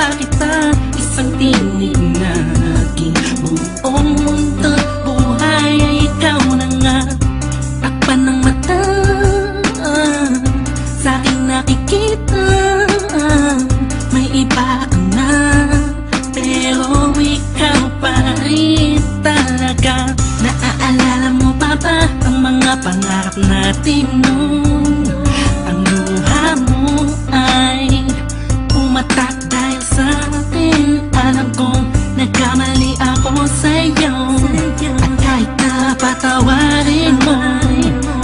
bakit ba isang tinig na aking buong mundo't buhay ay ikaw na nga. Takpan ng mata, sa aking nakikita, may iba ka na, pero ikaw pa rin talaga. Naaalala mo pa ba ang mga pangarap natin noon? Ang luha mo ay umatak dahil sa akin. Alam kong nagkamali ako sa'yo, at kahit na patawarin mo,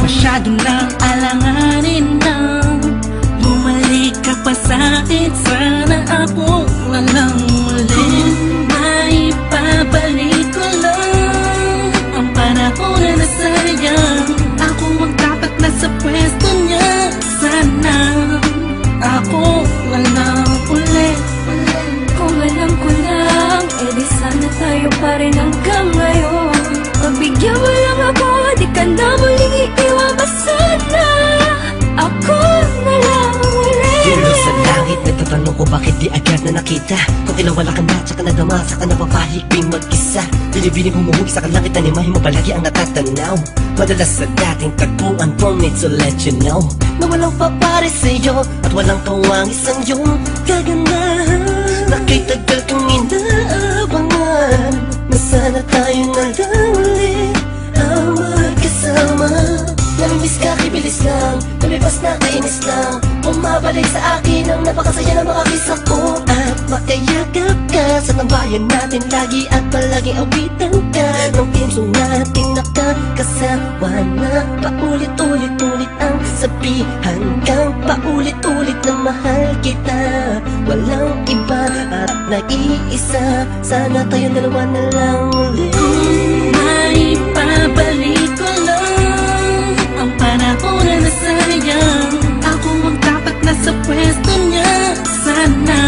masyado nang alanganin na. Bumalik ka pa sa'kin, sana ako walang muli. Maipabalik ko lang ang panahon na nasayang. Ako ang dapat nasa pwesto niya, sana ako walang muli. Kung alam ko lang, edi sana tayo pa rin hanggang ngayon. Pagbigyan mo lang ako, di ka na muling iiwan pa sana. Ako na lang ulit. Yelo sa langit, nagtatanong ko bakit di agad na nakita. Kung kailan wala ka na, tsaka nadama, saka napapahigping mag-isa. Binibining humuhugi sa kalangit na imahe mo palagi ang natatanaw. Madalas sa dating tagpuan, for me to let you know na walang papare sa'yo at walang kawang isang iyong kagandahan. Na kay tagal kong inaabangan, na sana tayo na lang ulit ang magkasama. Namimiss ka, kibilis lang, lumipas na kainis lang. Bumabalik sa akin ang napakasaya ng mga kisa ko. At makayagap ka sa tambayan natin lagi, at palaging awitan ka ng timsong nating nakakasawa na. Paulit-ulit-ulit ang sabihan kang paulit-ulit na mahal kita. Walang iba at nag-iisa, sana tayo dalawa na lang ulit. Maipabalik ko lang ang panahon na nasayang. Ako ang dapat nasa pwesto niya, sana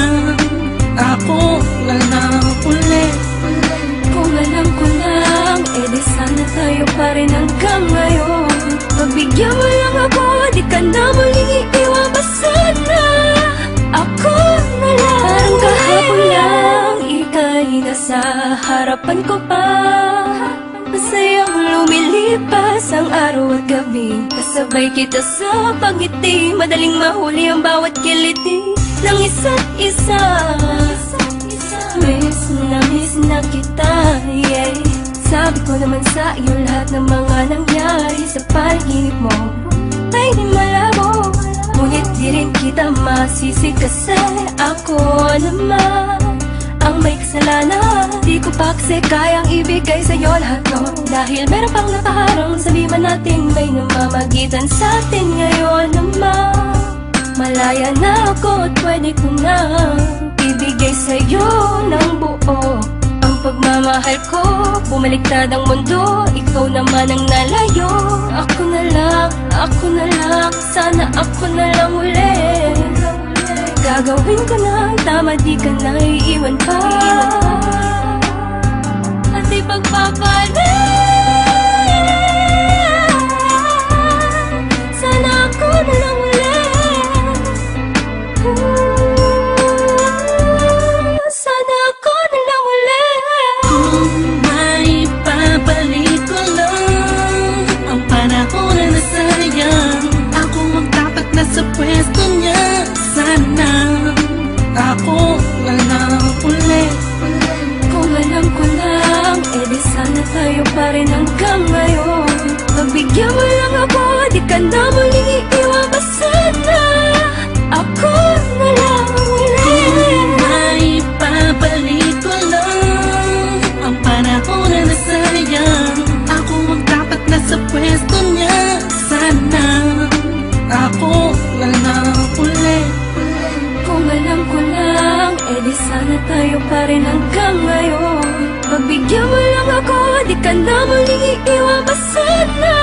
ako walang uli. Kung alam ko lang, edi sana tayo pa rin hanggang ngayon. Pagbigyan mo lang ako, di ka na muling iiwan pa sana. Ako na lang. Parang kahapon lang, ika'y nasa harapan ko pa. Masayang lumilipas ang araw at gabi, kasabay kita sa pagngiti. Madaling mahuli ang bawat kiliti ng isa't isa. Miss na kita, yeah. Sabi ko naman sa iyo lahat ng mga nangyari sa panaginip mo ay di malabo. Ngunit di rin kita masisi kasi ako naman ang may kasalanan. Di ko pa kasi kayang ibigay sa'yo lahat no, dahil meron pang nakaharang. Sabi man natin may namamagitan sa atin ngayon naman. Malaya na ako at pwede ko na ibigay sa'yo ng buo ang pagmamahal ko. Bumaliktad ang mundo, ikaw naman ang nalayo. Ako na lang, sana ako na lang ulit. Gagawin ko na ang tama, di ka na iiwan pa. At ipagpapalit, sana ako na lang ulit. Sana ako na lang ulit. Kung maipabalik ko lang ang panahon na nasayang. Ako ang dapat nasa pwesto niya, sana ako walang uli. Kung alam ko lang, edi sana tayo pa rin hanggang ngayon. Pagbigyan mo lang ako, di ka na muling iiwan pa sana. Ako na lang ulit. Maipabalik ko lang ang panahon na nasayang. Ako ang dapat nasa pwesto niya, sana ako walang uli. Kung alam ko lang, edi sana tayo pa rin hanggang ngayon. Pagbigyan mo lang ako, di ka na muling iiwan pa sana.